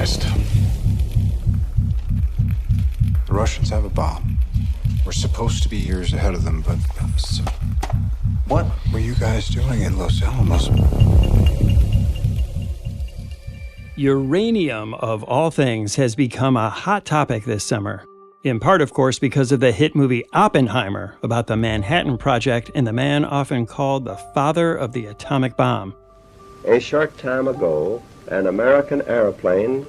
organized. The Russians have a bomb. We're supposed to be years ahead of them, but so what were you guys doing in Los Alamos? Uranium, of all things, has become a hot topic this summer. In part, of course, because of the hit movie Oppenheimer about the Manhattan Project and the man often called the father of the atomic bomb. A short time ago, an American airplane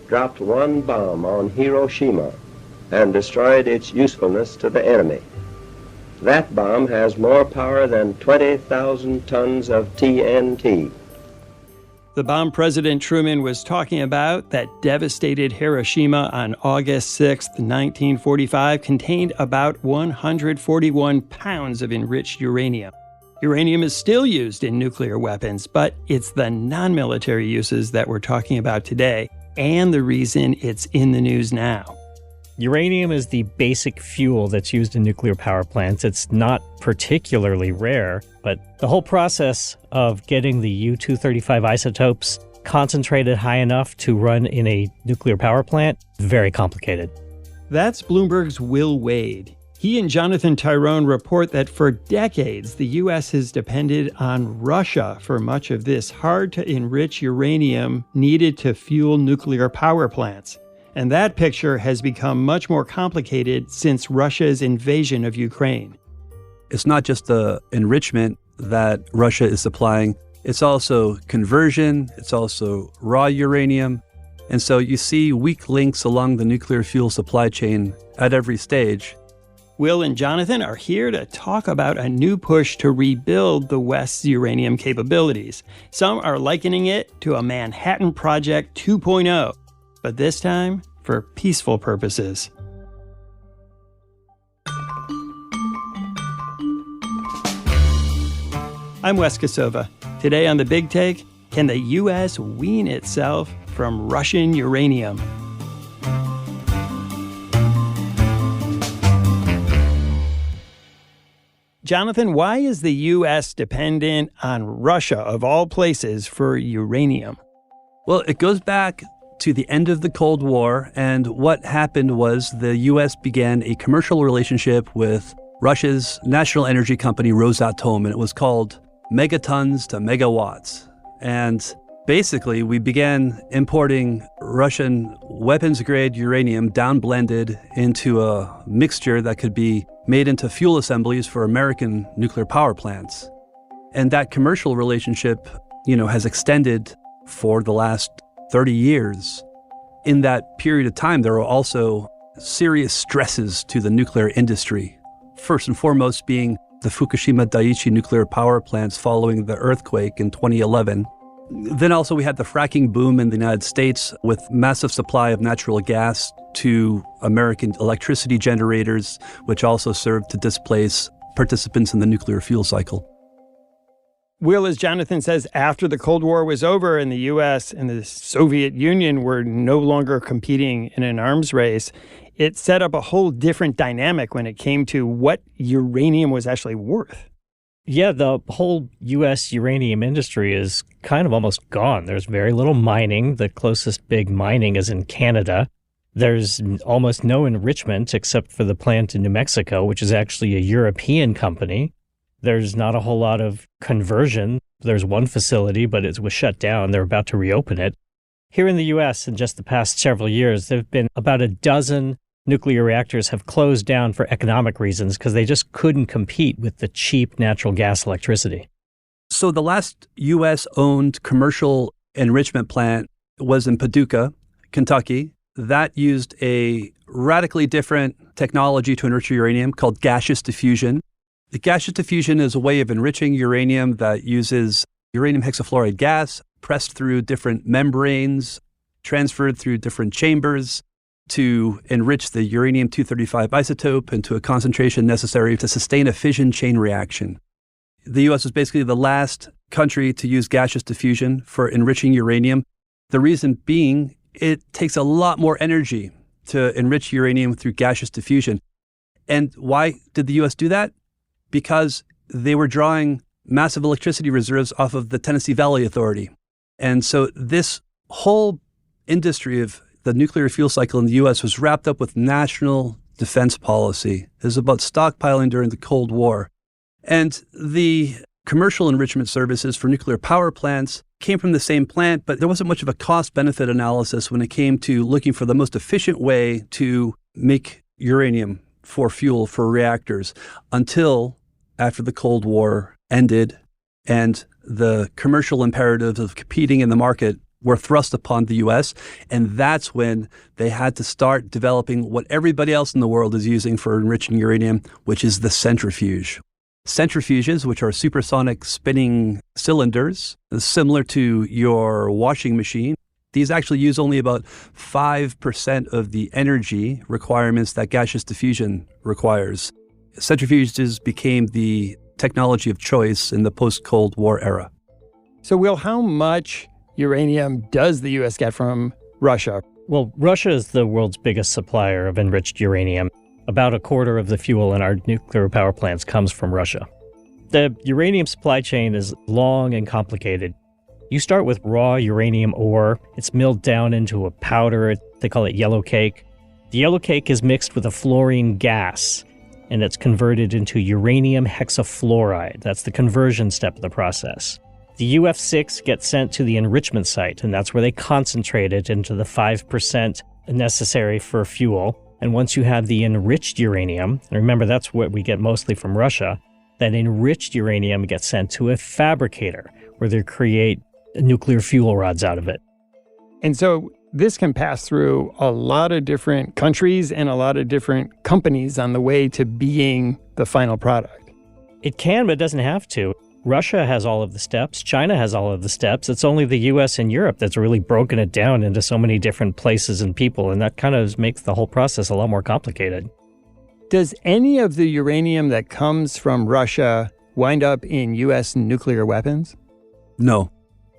dropped one bomb on Hiroshima and destroyed its usefulness to the enemy. That bomb has more power than 20,000 tons of TNT. The bomb President Truman was talking about that devastated Hiroshima on August 6, 1945, contained about 141 pounds of enriched uranium. Uranium is still used in nuclear weapons, but it's the non-military uses that we're talking about today, and the reason it's in the news now. Uranium is the basic fuel that's used in nuclear power plants. It's not particularly rare, but the whole process of getting the U-235 isotopes concentrated high enough to run in a nuclear power plant is very complicated. That's Bloomberg's Will Wade. He and Jonathan Tirone report that for decades, the U.S. has depended on Russia for much of this hard-to-enrich uranium needed to fuel nuclear power plants. And that picture has become much more complicated since Russia's invasion of Ukraine. It's not just the enrichment that Russia is supplying, it's also conversion, it's also raw uranium. And so you see weak links along the nuclear fuel supply chain at every stage. Will and Jonathan are here to talk about a new push to rebuild the West's uranium capabilities. Some are likening it to a Manhattan Project 2.0. But this time, for peaceful purposes. I'm Wes Kosova. Today on The Big Take, can the U.S. wean itself from Russian uranium? Jonathan, why is the U.S. dependent on Russia, of all places, for uranium? Well, it goes back to the end of the Cold War, and what happened was the U.S. began a commercial relationship with Russia's national energy company Rosatom, and it was called megatons to megawatts. And basically, we began importing Russian weapons-grade uranium down-blended into a mixture that could be made into fuel assemblies for American nuclear power plants. And that commercial relationship, has extended for the last 30 years. In that period of time, there were also serious stresses to the nuclear industry. First and foremost being the Fukushima Daiichi nuclear power plants following the earthquake in 2011. Then also we had the fracking boom in the United States with massive supply of natural gas to American electricity generators, which also served to displace participants in the nuclear fuel cycle. Will, as Jonathan says, after the Cold War was over and the U.S. and the Soviet Union were no longer competing in an arms race, it set up a whole different dynamic when it came to what uranium was actually worth. Yeah, the whole U.S. uranium industry is kind of almost gone. There's very little mining. The closest big mining is in Canada. There's almost no enrichment except for the plant in New Mexico, which is actually a European company. There's not a whole lot of conversion. There's one facility, but it was shut down. They're about to reopen it. Here in the U.S., in just the past several years, there have been about a dozen nuclear reactors have closed down for economic reasons because they just couldn't compete with the cheap natural gas electricity. So the last U.S.-owned commercial enrichment plant was in Paducah, Kentucky. That used a radically different technology to enrich uranium called gaseous diffusion. The gaseous diffusion is a way of enriching uranium that uses uranium hexafluoride gas pressed through different membranes, transferred through different chambers to enrich the uranium-235 isotope into a concentration necessary to sustain a fission chain reaction. The U.S. was basically the last country to use gaseous diffusion for enriching uranium. The reason being, it takes a lot more energy to enrich uranium through gaseous diffusion. And why did the U.S. do that? Because they were drawing massive electricity reserves off of the Tennessee Valley Authority. And so this whole industry of the nuclear fuel cycle in the U.S. was wrapped up with national defense policy. It was about stockpiling during the Cold War. And the commercial enrichment services for nuclear power plants came from the same plant, but there wasn't much of a cost-benefit analysis when it came to looking for the most efficient way to make uranium for fuel for reactors until after the Cold War ended and the commercial imperatives of competing in the market were thrust upon the U.S., and that's when they had to start developing what everybody else in the world is using for enriching uranium, which is the centrifuge. Centrifuges, which are supersonic spinning cylinders, similar to your washing machine. These actually use only about 5% of the energy requirements that gaseous diffusion requires. Centrifuges became the technology of choice in the post-Cold War era. So, Will, how much uranium does the U.S. get from Russia? Well, Russia is the world's biggest supplier of enriched uranium. About a quarter of the fuel in our nuclear power plants comes from Russia. The uranium supply chain is long and complicated. You start with raw uranium ore. It's milled down into a powder. They call it yellow cake. The yellow cake is mixed with a fluorine gas, and it's converted into uranium hexafluoride. That's the conversion step of the process. The UF6 gets sent to the enrichment site, and that's where they concentrate it into the 5% necessary for fuel. And once you have the enriched uranium, and remember that's what we get mostly from Russia, that enriched uranium gets sent to a fabricator where they create nuclear fuel rods out of it. And so this can pass through a lot of different countries and a lot of different companies on the way to being the final product. It can, but it doesn't have to. Russia has all of the steps. China has all of the steps. It's only the U.S. and Europe that's really broken it down into so many different places and people, and that kind of makes the whole process a lot more complicated. Does any of the uranium that comes from Russia wind up in U.S. nuclear weapons? No.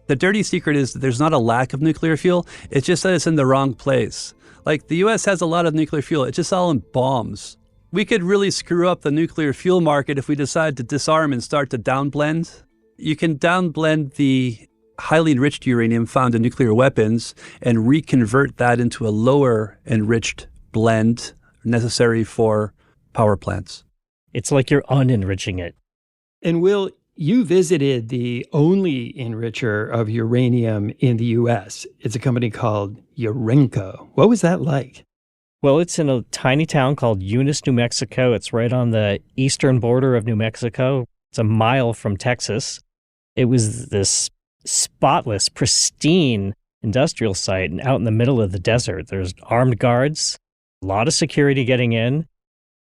The dirty secret is that there's not a lack of nuclear fuel. It's just that it's in the wrong place. Like, the U.S. has a lot of nuclear fuel. It's just all in bombs. We could really screw up the nuclear fuel market if we decide to disarm and start to downblend. You can downblend the highly enriched uranium found in nuclear weapons and reconvert that into a lower enriched blend necessary for power plants. It's like you're unenriching it. And Will, you visited the only enricher of uranium in the U.S. It's a company called Urenco. What was that like? Well, it's in a tiny town called Eunice, New Mexico. It's right on the eastern border of New Mexico. It's a mile from Texas. It was this spotless, pristine industrial site and out in the middle of the desert. There's armed guards, a lot of security getting in.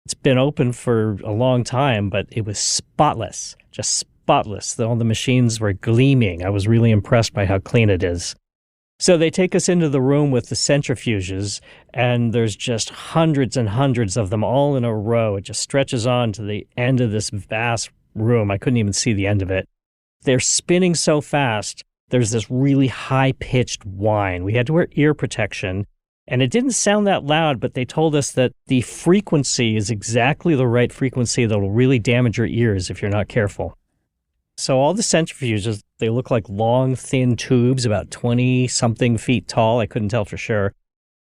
It's been open for a long time, but it was spotless, just spotless. All the machines were gleaming. I was really impressed by how clean it is. So they take us into the room with the centrifuges, and there's just hundreds and hundreds of them all in a row. It just stretches on to the end of this vast room. I couldn't even see the end of it. They're spinning so fast. There's this really high-pitched whine. We had to wear ear protection, and it didn't sound that loud, but they told us that the frequency is exactly the right frequency that will really damage your ears if you're not careful. So all the centrifuges, they look like long, thin tubes, about 20-something feet tall. I couldn't tell for sure.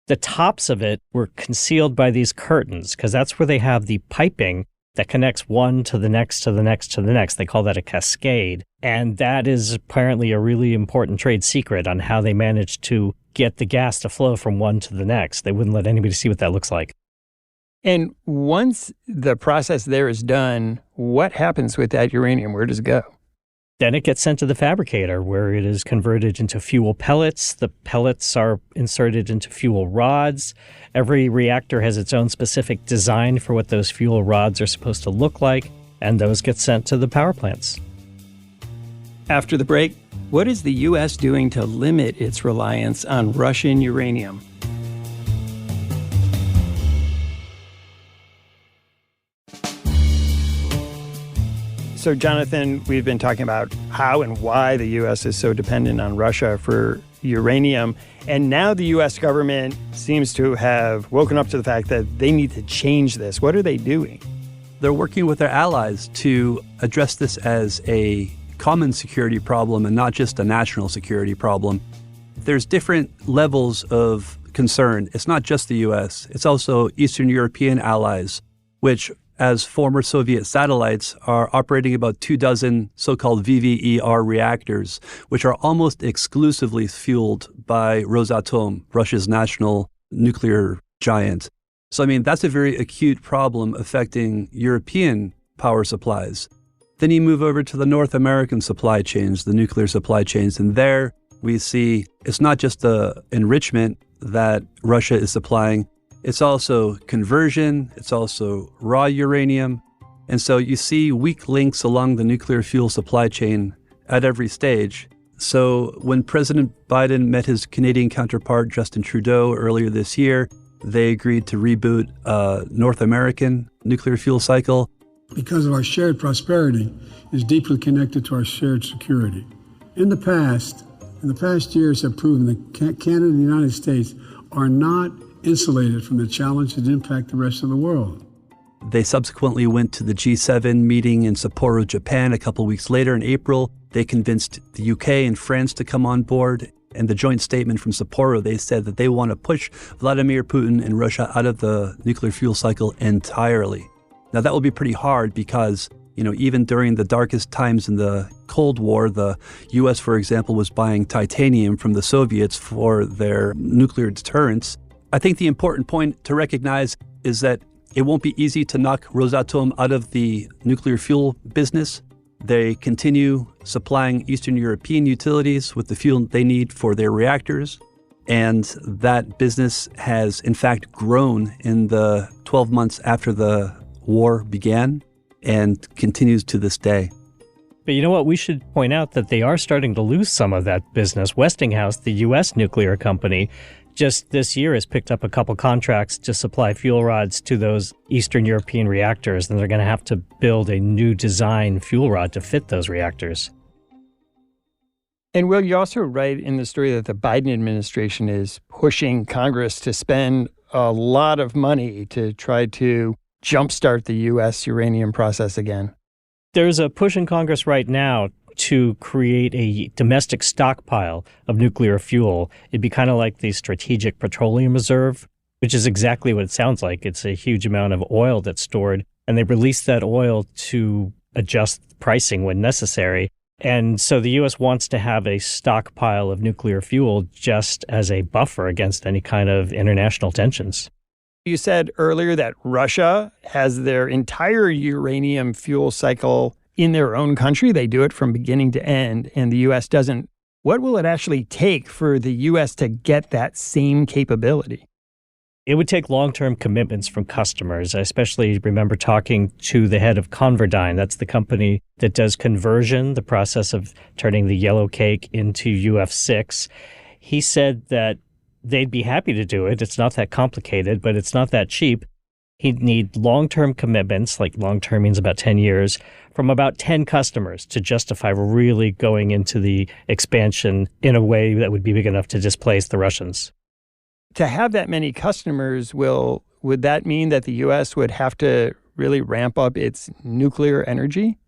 The tops of it were concealed by these curtains, because that's where they have the piping that connects one to the next, to the next, to the next. They call that a cascade. And that is apparently a really important trade secret on how they managed to get the gas to flow from one to the next. They wouldn't let anybody see what that looks like. And once the process there is done, what happens with that uranium? Where does it go? Then it gets sent to the fabricator, where it is converted into fuel pellets. The pellets are inserted into fuel rods. Every reactor has its own specific design for what those fuel rods are supposed to look like, and those get sent to the power plants. After the break, what is the U.S. doing to limit its reliance on Russian uranium? So, Jonathan, we've been talking about how and why the U.S. is so dependent on Russia for uranium. And now the U.S. government seems to have woken up to the fact that they need to change this. What are they doing? They're working with their allies to address this as a common security problem and not just a national security problem. there's different levels of concern. It's not just the U.S., it's also Eastern European allies, which, as former Soviet satellites, are operating about 24 so-called VVER reactors, which are almost exclusively fueled by Rosatom, Russia's national nuclear giant. So, I mean, that's a very acute problem affecting European power supplies. Then you move over to the North American supply chains, the nuclear supply chains, and there we see it's not just the enrichment that Russia is supplying, it's also conversion, it's also raw uranium. And so you see weak links along the nuclear fuel supply chain at every stage. So when President Biden met his Canadian counterpart, Justin Trudeau, earlier this year, they agreed to reboot a North American nuclear fuel cycle. Because of our shared prosperity is deeply connected to our shared security. In the past years have proven that Canada and the United States are not insulated from the challenges that impact the rest of the world. They subsequently went to the G7 meeting in Sapporo, Japan a couple weeks later in April. They convinced the UK and France to come on board. And the joint statement from Sapporo, they said that they want to push Vladimir Putin and Russia out of the nuclear fuel cycle entirely. Now, that will be pretty hard because, even during the darkest times in the Cold War, the U.S., for example, was buying titanium from the Soviets for their nuclear deterrence. I think the important point to recognize is that it won't be easy to knock Rosatom out of the nuclear fuel business. They continue supplying Eastern European utilities with the fuel they need for their reactors. And that business has, in fact, grown in the 12 months after the war began and continues to this day. But you know what? We should point out that they are starting to lose some of that business. Westinghouse, the U.S. nuclear company, just this year has picked up a couple contracts to supply fuel rods to those Eastern European reactors, and they're going to have to build a new design fuel rod to fit those reactors. And Will, you also write in the story that the Biden administration is pushing Congress to spend a lot of money to try to jumpstart the U.S. uranium process again. There's a push in Congress right now to create a domestic stockpile of nuclear fuel. It'd be kind of like the Strategic Petroleum Reserve, which is exactly what it sounds like. It's a huge amount of oil that's stored, and they release that oil to adjust pricing when necessary. And so the U.S. wants to have a stockpile of nuclear fuel just as a buffer against any kind of international tensions. You said earlier that Russia has their entire uranium fuel cycle in their own country. They do it from beginning to end, and the U.S. doesn't. What will it actually take for the U.S. to get that same capability? It would take long-term commitments from customers. I especially remember talking to the head of Converdyne. That's the company that does conversion, the process of turning the yellow cake into UF6. He said that they'd be happy to do it. It's not that complicated, but it's not that cheap. He'd need long-term commitments, like long-term means about 10 years, from about 10 customers to justify really going into the expansion in a way that would be big enough to displace the Russians. To have that many customers, would that mean that the U.S. would have to really ramp up its nuclear energy?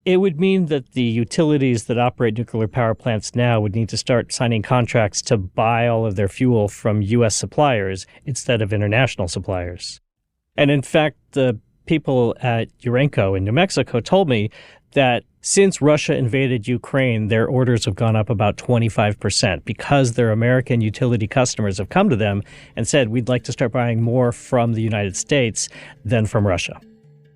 It would mean that the utilities that operate nuclear power plants now would need to start signing contracts to buy all of their fuel from U.S. suppliers instead of international suppliers. And in fact, the people at Urenco in New Mexico told me that since Russia invaded Ukraine, their orders have gone up about 25% because their American utility customers have come to them and said, we'd like to start buying more from the United States than from Russia.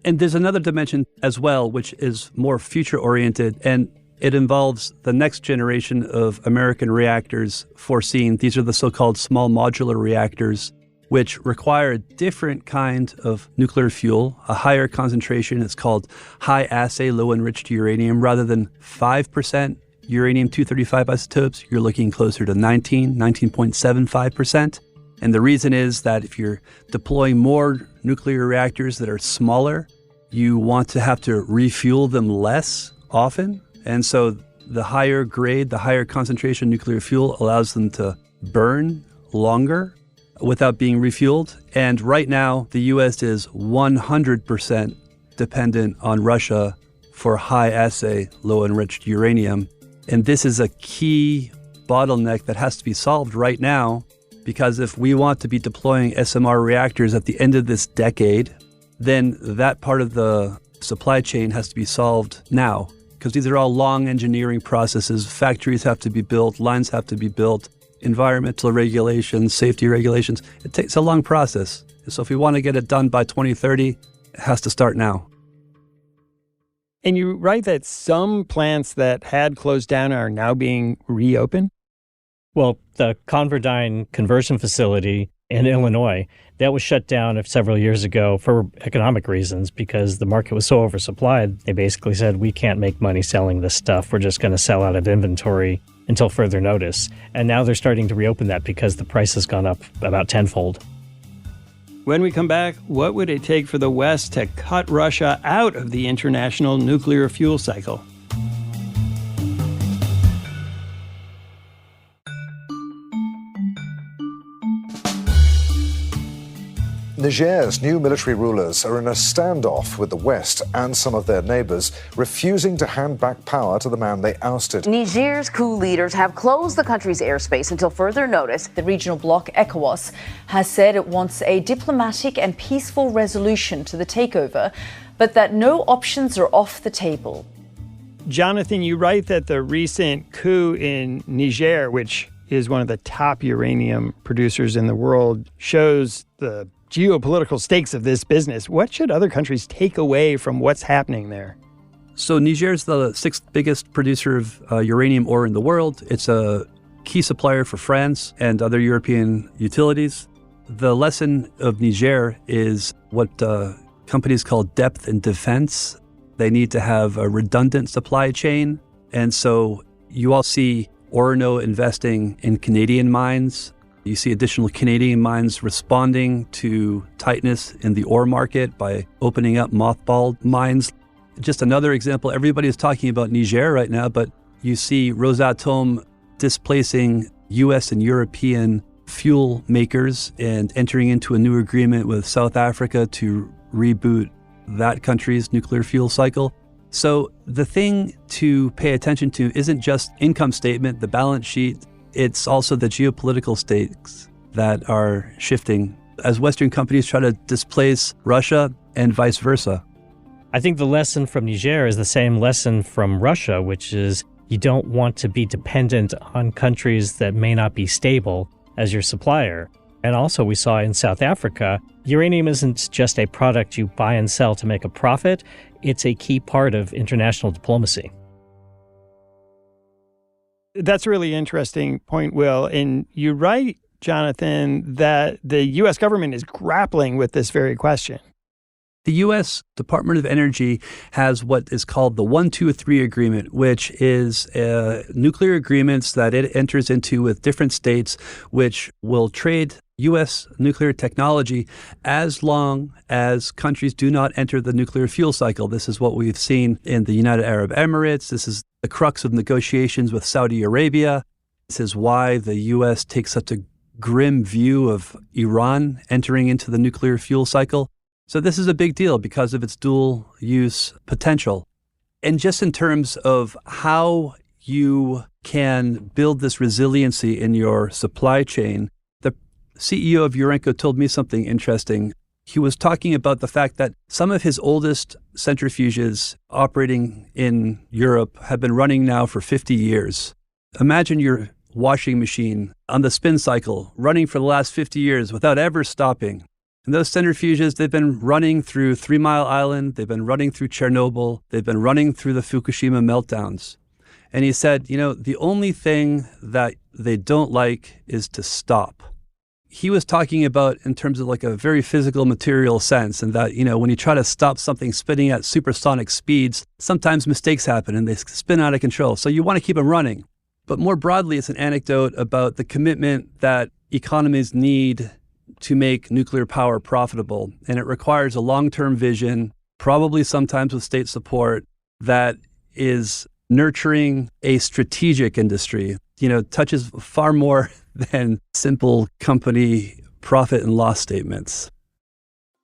And there's another dimension as well, which is more future-oriented, and it involves the next generation of American reactors foreseen. These are the so-called small modular reactors, which require a different kind of nuclear fuel, a higher concentration. It's called high-assay, low-enriched uranium. Rather than 5% uranium-235 isotopes, you're looking closer to 19.75%. And the reason is that if you're deploying more nuclear reactors that are smaller, you want to have to refuel them less often. And so the higher grade, the higher concentration nuclear fuel allows them to burn longer without being refueled. And right now, the U.S. is 100% dependent on Russia for high-assay, low-enriched uranium. And this is a key bottleneck that has to be solved right now, because if we want to be deploying SMR reactors at the end of this decade, then that part of the supply chain has to be solved now, because these are all long engineering processes. Factories have to be built, lines have to be built, environmental regulations, safety regulations. It takes a long process. So if we want to get it done by 2030, it has to start now. And you write that some plants that had closed down are now being reopened? Well, the Converdyne conversion facility in Illinois, that was shut down several years ago for economic reasons because the market was so oversupplied. They basically said, we can't make money selling this stuff. We're just going to sell out of inventory until further notice. And now they're starting to reopen that because the price has gone up about tenfold. When we come back, what would it take for the West to cut Russia out of the international nuclear fuel cycle? Niger's new military rulers are in a standoff with the West and some of their neighbors, refusing to hand back power to the man they ousted. Niger's coup leaders have closed the country's airspace until further notice. The regional bloc, ECOWAS, has said it wants a diplomatic and peaceful resolution to the takeover, but that no options are off the table. Jonathan, you write that the recent coup in Niger, which is one of the top uranium producers in the world, shows the geopolitical stakes of this business. What should other countries take away from what's happening there? So Niger is the sixth biggest producer of uranium ore in the world. It's a key supplier for France and other European utilities. The lesson of Niger is what companies call depth in defense. They need to have a redundant supply chain. And so you all see Orano investing in Canadian mines. You see additional Canadian mines responding to tightness in the ore market by opening up mothballed mines. Just another example, everybody is talking about Niger right now, but you see Rosatom displacing U.S. and European fuel makers and entering into a new agreement with South Africa to reboot that country's nuclear fuel cycle. So the thing to pay attention to isn't just income statement, the balance sheet. It's also the geopolitical stakes that are shifting as Western companies try to displace Russia and vice versa. I think the lesson from Niger is the same lesson from Russia, which is you don't want to be dependent on countries that may not be stable as your supplier. And also we saw in South Africa, uranium isn't just a product you buy and sell to make a profit. It's a key part of international diplomacy. That's a really interesting point, Will. And you write, Jonathan, that the U.S. government is grappling with this very question. The U.S. Department of Energy has what is called the 123 agreement, which is nuclear agreements that it enters into with different states, which will trade U.S. nuclear technology as long as countries do not enter the nuclear fuel cycle. This is what we've seen in the United Arab Emirates. This is the crux of negotiations with Saudi Arabia. This is why the U.S. takes such a grim view of Iran entering into the nuclear fuel cycle. So this is a big deal because of its dual use potential. And just in terms of how you can build this resiliency in your supply chain, the CEO of Urenco told me something interesting. He was talking about the fact that some of his oldest centrifuges operating in Europe have been running now for 50 years. Imagine your washing machine on the spin cycle running for the last 50 years without ever stopping. And those centrifuges, they've been running through 3 Mile Island, they've been running through Chernobyl, they've been running through the Fukushima meltdowns. And he said, the only thing that they don't like is to stop. He was talking about in terms of like a very physical material sense, and that, when you try to stop something spinning at supersonic speeds, sometimes mistakes happen and they spin out of control. So you want to keep them running. But more broadly, it's an anecdote about the commitment that economies need to make nuclear power profitable. And it requires a long-term vision, probably sometimes with state support, that is nurturing a strategic industry, touches far more than simple company profit and loss statements.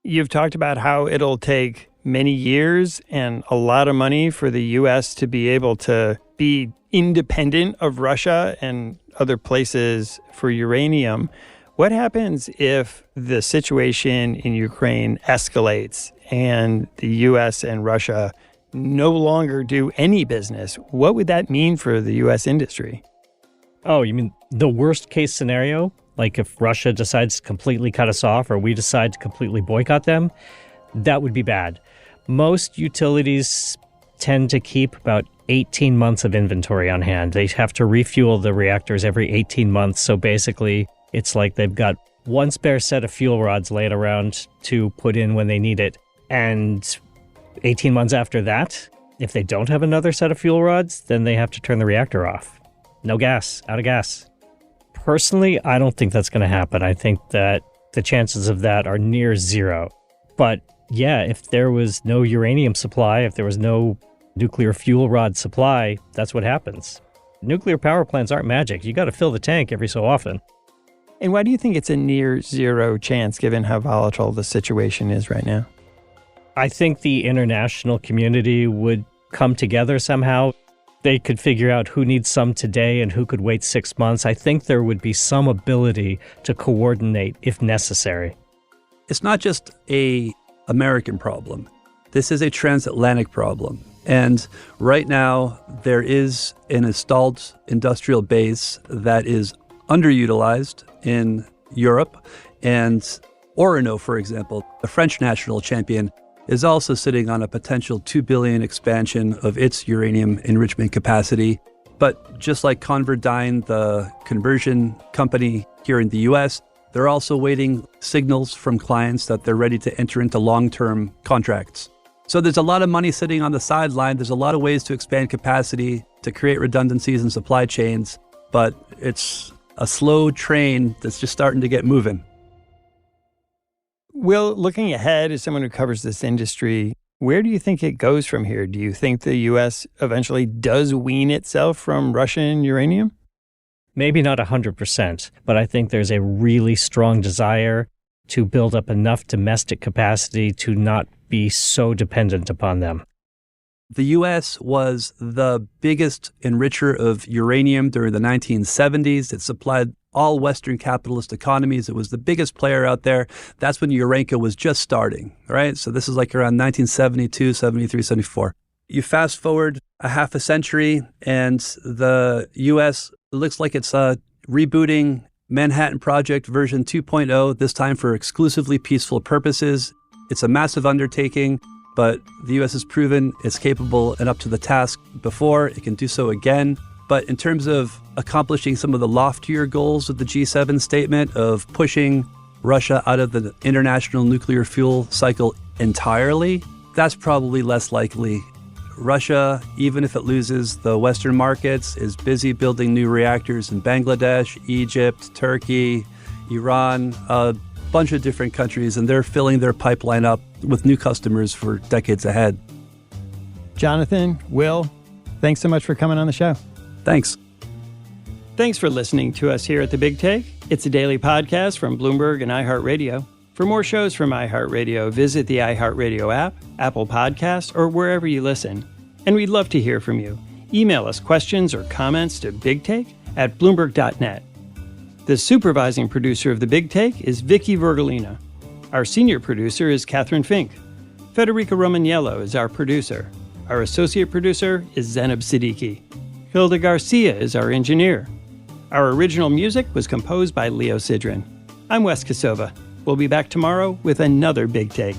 You've talked about how it'll take many years and a lot of money for the U.S. to be able to be independent of Russia and other places for uranium. What happens if the situation in Ukraine escalates and the U.S. and Russia no longer do any business? What would that mean for the U.S. industry? Oh, you mean the worst case scenario? Like if Russia decides to completely cut us off or we decide to completely boycott them? That would be bad. Most utilities tend to keep about 18 months of inventory on hand. They have to refuel the reactors every 18 months. So basically, it's like they've got one spare set of fuel rods laid around to put in when they need it. And 18 months after that, if they don't have another set of fuel rods, then they have to turn the reactor off. No gas, out of gas. Personally, I don't think that's going to happen. I think that the chances of that are near zero. But yeah, if there was no uranium supply, if there was no nuclear fuel rod supply, that's what happens. Nuclear power plants aren't magic. You got to fill the tank every so often. And why do you think it's a near zero chance given how volatile the situation is right now? I think the international community would come together somehow. They could figure out who needs some today and who could wait 6 months. I think there would be some ability to coordinate if necessary. It's not just a American problem. This is a transatlantic problem. And right now, there is an installed industrial base that is underutilized in Europe. And Orano, for example, the French national champion, is also sitting on a potential 2 billion expansion of its uranium enrichment capacity. But just like ConverDyn, the conversion company here in the US, they're also waiting signals from clients that they're ready to enter into long-term contracts. So there's a lot of money sitting on the sideline. There's a lot of ways to expand capacity, to create redundancies in supply chains, but it's a slow train that's just starting to get moving. Will, looking ahead as someone who covers this industry, where do you think it goes from here? Do you think the U.S. eventually does wean itself from Russian uranium? Maybe not 100%, but I think there's a really strong desire to build up enough domestic capacity to not be so dependent upon them. The U.S. was the biggest enricher of uranium during the 1970s. It supplied all Western capitalist economies. It was the biggest player out there. That's when Urenco was just starting, right? So this is like around 1972, 73, 74. You fast forward a half a century, and the U.S. looks like it's rebooting Manhattan Project version 2.0, this time for exclusively peaceful purposes. It's a massive undertaking, but the U.S. has proven it's capable and up to the task before. It can do so again. But in terms of accomplishing some of the loftier goals of the G7 statement of pushing Russia out of the international nuclear fuel cycle entirely, that's probably less likely. Russia, even if it loses the Western markets, is busy building new reactors in Bangladesh, Egypt, Turkey, Iran, a bunch of different countries, and they're filling their pipeline up with new customers for decades ahead. Jonathan, Will, thanks so much for coming on the show. Thanks. Thanks for listening to us here at The Big Take. It's a daily podcast from Bloomberg and iHeartRadio. For more shows from iHeartRadio, visit the iHeartRadio app, Apple Podcasts, or wherever you listen. And we'd love to hear from you. Email us questions or comments to bigtake@bloomberg.net. The supervising producer of The Big Take is Vicky Vergolina. Our senior producer is Catherine Fink. Federica Romaniello is our producer. Our associate producer is Zenab Siddiqui. Hilda Garcia is our engineer. Our original music was composed by Leo Sidran. I'm Wes Kosova. We'll be back tomorrow with another Big Take.